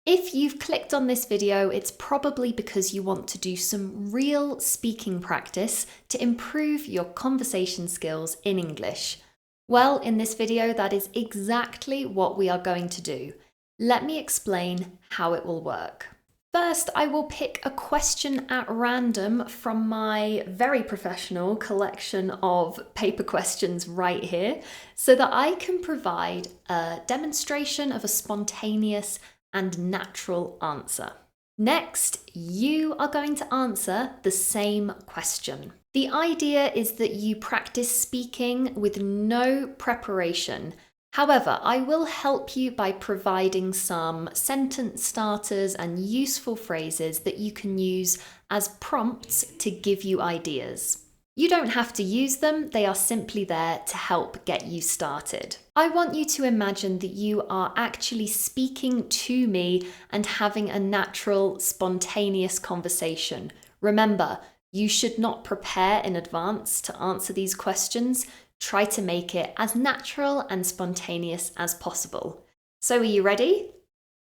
If you've clicked on this video, it's probably because you want to do some real speaking practice to improve your conversation skills in English. Well, in this video, that is exactly what we are going to do. Let me explain how it will work. First, I will pick a question at random from my very professional collection of paper questions right here, so that I can provide a demonstration of a spontaneous and natural answer. Next, you are going to answer the same question. The idea is that you practice speaking with no preparation. However, I will help you by providing some sentence starters and useful phrases that you can use as prompts to give you ideas. You don't have to use them, they are simply there to help get you started. I want you to imagine that you are actually speaking to me and having a natural, spontaneous conversation. Remember, you should not prepare in advance to answer these questions. Try to make it as natural and spontaneous as possible. So are you ready?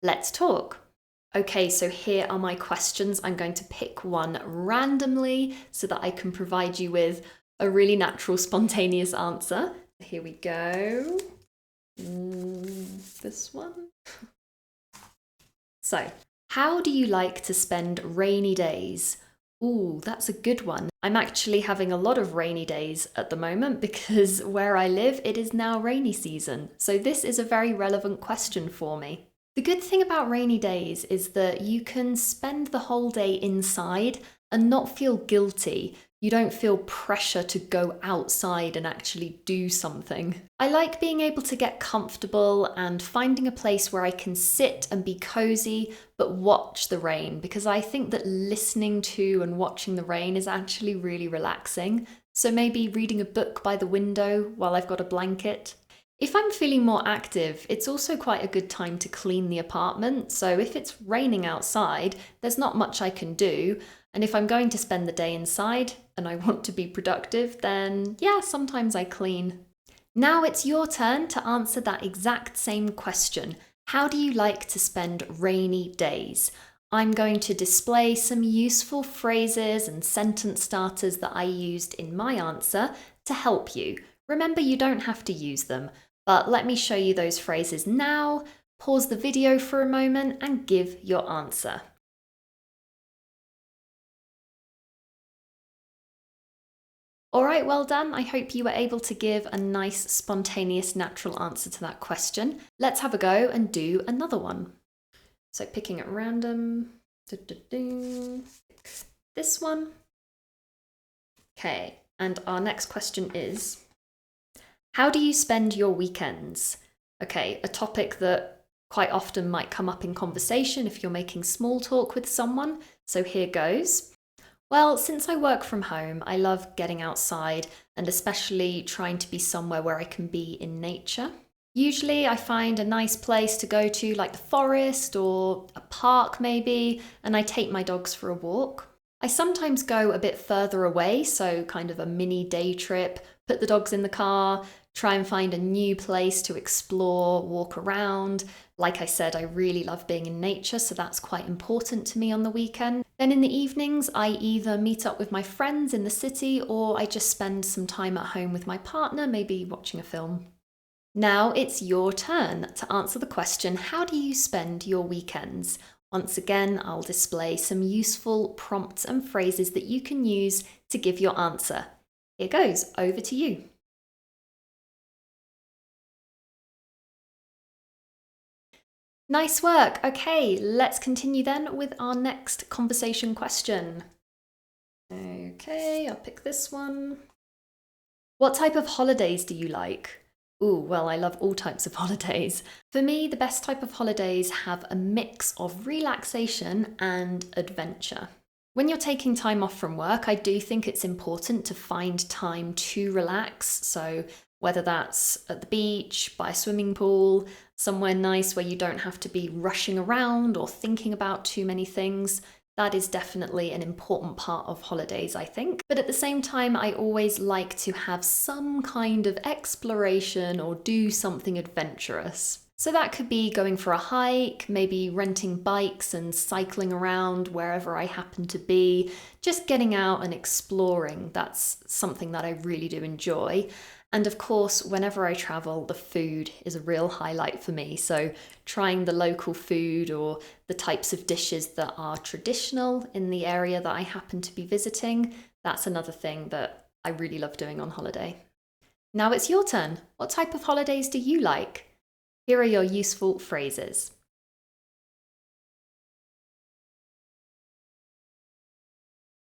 Let's talk. Okay, so here are my questions. I'm going to pick one randomly so that I can provide you with a really natural, spontaneous answer. Here we go. This one. So, how do you like to spend rainy days? Ooh, that's a good one. I'm actually having a lot of rainy days at the moment because where I live, it is now rainy season. So this is a very relevant question for me. The good thing about rainy days is that you can spend the whole day inside and not feel guilty. You don't feel pressure to go outside and actually do something. I like being able to get comfortable and finding a place where I can sit and be cozy but watch the rain, because I think that listening to and watching the rain is actually really relaxing. So maybe reading a book by the window while I've got a blanket. If I'm feeling more active, it's also quite a good time to clean the apartment. So if it's raining outside, there's not much I can do. And if I'm going to spend the day inside and I want to be productive, then yeah, sometimes I clean. Now it's your turn to answer that exact same question. How do you like to spend rainy days? I'm going to display some useful phrases and sentence starters that I used in my answer to help you. Remember, you don't have to use them, but let me show you those phrases now. Pause the video for a moment and give your answer. All right, well done. I hope you were able to give a nice, spontaneous, natural answer to that question. Let's have a go and do another one. So picking at random. This one. Okay, and our next question is, how do you spend your weekends? Okay, a topic that quite often might come up in conversation if you're making small talk with someone. So here goes. Well, since I work from home, I love getting outside and especially trying to be somewhere where I can be in nature. Usually I find a nice place to go to, like the forest or a park maybe, and I take my dogs for a walk. I sometimes go a bit further away, so kind of a mini day trip, put the dogs in the car, try and find a new place to explore, walk around. Like I said, I really love being in nature, so that's quite important to me on the weekend. Then in the evenings, I either meet up with my friends in the city or I just spend some time at home with my partner, maybe watching a film. Now it's your turn to answer the question, how do you spend your weekends? Once again, I'll display some useful prompts and phrases that you can use to give your answer. Here goes, over to you. Nice work. Okay, let's continue then with our next conversation question. Okay, I'll pick this one. What type of holidays do you like? Ooh, well, I love all types of holidays. For me, the best type of holidays have a mix of relaxation and adventure. When you're taking time off from work, I do think it's important to find time to relax. So whether that's at the beach, by a swimming pool, somewhere nice where you don't have to be rushing around or thinking about too many things, that is definitely an important part of holidays, I think. But at the same time, I always like to have some kind of exploration or do something adventurous. So that could be going for a hike, maybe renting bikes and cycling around wherever I happen to be, just getting out and exploring. That's something that I really do enjoy. And of course, whenever I travel, the food is a real highlight for me. So trying the local food or the types of dishes that are traditional in the area that I happen to be visiting, that's another thing that I really love doing on holiday. Now it's your turn. What type of holidays do you like? Here are your useful phrases.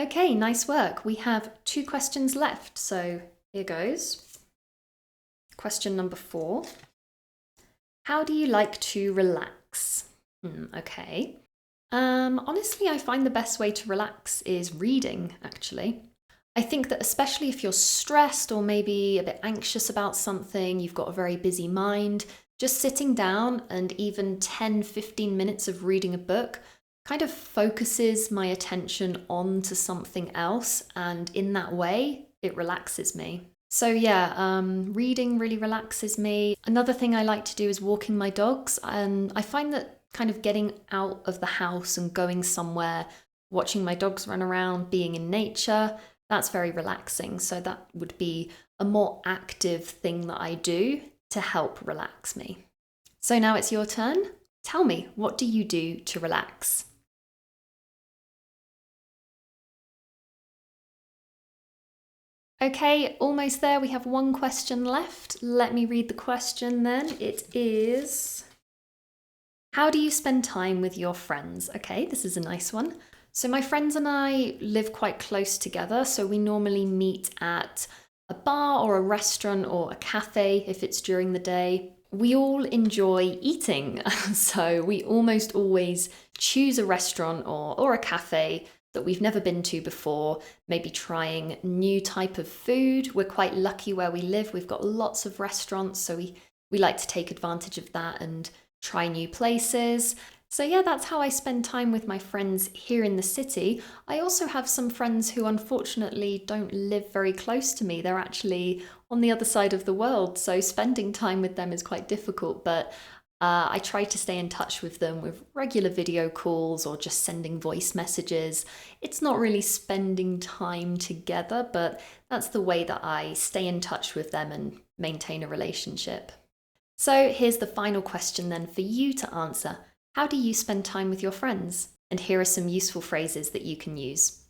Okay, nice work. We have 2 questions left, so here goes. Question number 4. How do you like to relax? Okay. Honestly, I find the best way to relax is reading, actually. I think that especially if you're stressed or maybe a bit anxious about something, you've got a very busy mind, just sitting down and even 10-15 minutes of reading a book kind of focuses my attention onto something else, and in that way, it relaxes me. So yeah, reading really relaxes me. Another thing I like to do is walking my dogs, and I find that kind of getting out of the house and going somewhere, watching my dogs run around, being in nature, that's very relaxing. So that would be a more active thing that I do to help relax me. So now it's your turn. Tell me, what do you do to relax? Okay, almost there. We have 1 question left. Let me read the question then. It is, how do you spend time with your friends? Okay, this is a nice one. So my friends and I live quite close together, so we normally meet at a bar or a restaurant or a cafe if it's during the day. We all enjoy eating, so we almost always choose a restaurant or a cafe that we've never been to before, maybe trying new type of food. We're quite lucky where we live. We've got lots of restaurants, so we like to take advantage of that and try new places. So yeah, that's how I spend time with my friends here in the city. I also have some friends who unfortunately don't live very close to me. They're actually on the other side of the world, so spending time with them is quite difficult, but I try to stay in touch with them with regular video calls or just sending voice messages. It's not really spending time together, but that's the way that I stay in touch with them and maintain a relationship. So here's the final question then for you to answer. How do you spend time with your friends? And here are some useful phrases that you can use.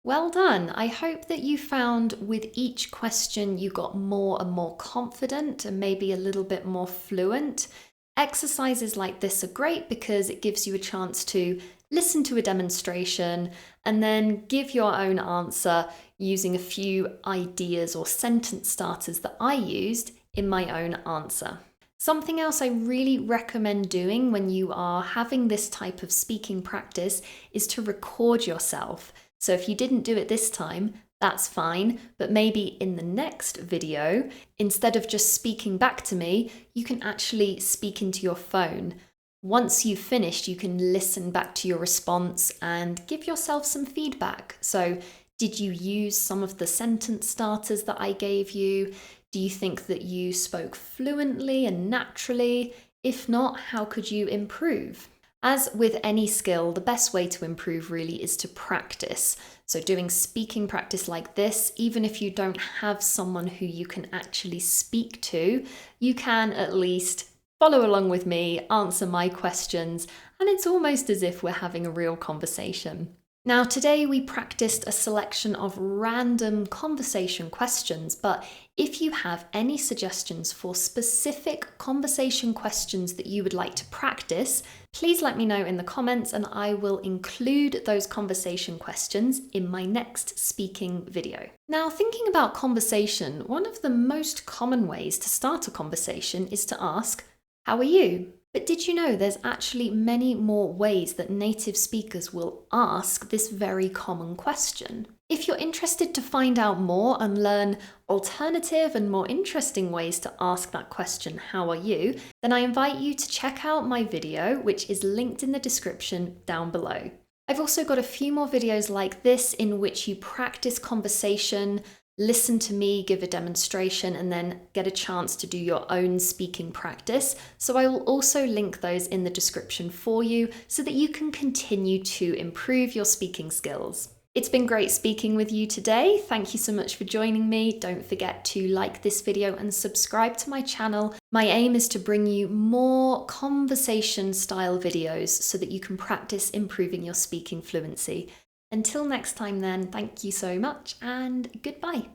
Well done. I hope that you found with each question you got more and more confident and maybe a little bit more fluent. Exercises like this are great because it gives you a chance to listen to a demonstration and then give your own answer using a few ideas or sentence starters that I used in my own answer. Something else I really recommend doing when you are having this type of speaking practice is to record yourself. So if you didn't do it this time, that's fine, but maybe in the next video, instead of just speaking back to me, you can actually speak into your phone. Once you've finished, you can listen back to your response and give yourself some feedback. So did you use some of the sentence starters that I gave you? Do you think that you spoke fluently and naturally? If not, how could you improve? As with any skill, the best way to improve really is to practice. So doing speaking practice like this, even if you don't have someone who you can actually speak to, you can at least follow along with me, answer my questions, and it's almost as if we're having a real conversation. Now, today we practiced a selection of random conversation questions, but if you have any suggestions for specific conversation questions that you would like to practice, please let me know in the comments and I will include those conversation questions in my next speaking video. Now, thinking about conversation, one of the most common ways to start a conversation is to ask, "How are you?" But did you know there's actually many more ways that native speakers will ask this very common question? If you're interested to find out more and learn alternative and more interesting ways to ask that question, "How are you?" then I invite you to check out my video, which is linked in the description down below. I've also got a few more videos like this in which you practice conversation listen to me give a demonstration and then get a chance to do your own speaking practice. So I will also link those in the description for you so that you can continue to improve your speaking skills. It's been great speaking with you today. Thank you so much for joining me. Don't forget to like this video and subscribe to my channel. My aim is to bring you more conversation style videos so that you can practice improving your speaking fluency. Until next time then, thank you so much and goodbye.